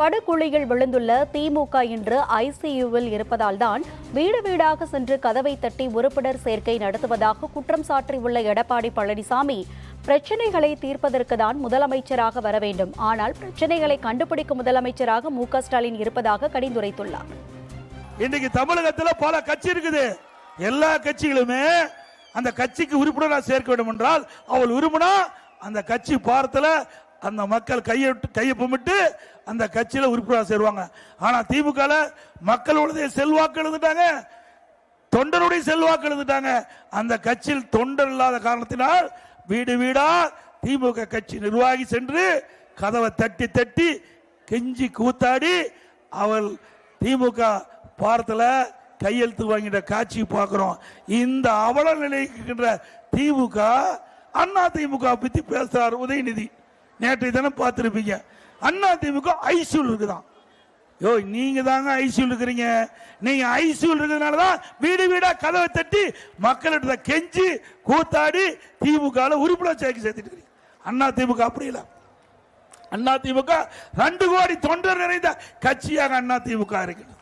படுகுழியில் விழுந்துள்ள திமுக இன்று ஐசியூவில் இருப்பதால் தான் வீடு வீடாக சென்று கதவை தட்டி உறுப்பினர் சேர்க்கை நடத்துவதாக குற்றம் சாட்டியுள்ள எடப்பாடி பழனிசாமி, பிரச்சினைகளை தீர்ப்பதற்கு தான் முதலமைச்சராக வர வேண்டும், ஆனால் பிரச்சினைகளை கண்டுபிடிக்கும் முதலமைச்சராக மு.க.ஸ்டாலின் இருப்பதாக கடிந்துரைத்துள்ளார். இன்னைக்கு தமிழகத்தில் பல கட்சி இருக்குது. எல்லா கட்சிகளுமே அந்த கட்சிக்கு உறுப்பினராக சேர்க்க வேண்டும் என்றால் அவள் விரும்பினா அந்த கட்சி பாரத்துல அந்த மக்கள் கையை கும்பிட்டு அந்த கட்சியில உறுப்பினராக சேருவாங்க. ஆனா திமுக மக்களுடைய செல்வாக்கு எழுந்துட்டாங்க, தொண்டருடைய செல்வாக்கு எழுந்துட்டாங்க. அந்த கட்சியில் தொண்டர் இல்லாத காரணத்தினால் வீடு வீடா திமுக கட்சி நிர்வாகி சென்று கதவை தட்டி தட்டி கெஞ்சி கூத்தாடி அவள் திமுக பாரத்துல கையெழுத்து வாங்கிட்ட காட்சி பார்க்கிறோம். இந்த அவல நிலைக்கின்ற திமுக அண்ணா திமுக பத்தி பேசுறார் உதயநிதி. நேற்றைய தினம் பார்த்திருப்பீங்க. அண்ணா திமுக ஐசியூல் இருக்குதான். யோ, நீங்க தாங்க ஐசியூல் இருக்கிறீங்க. நீங்க ஐசியூல் இருக்கிறதுனாலதான் வீடு வீடா கதவை தட்டி மக்களிட கெஞ்சி கூத்தாடி திமுக உறுப்பினர் சேர்த்துட்டு இருக்கீங்க. அண்ணா திமுக அப்படி இல்லை. அண்ணா திமுக 2 கோடி தொண்டர் நிறைந்த கட்சியாக அண்ணா திமுக இருக்கிறது.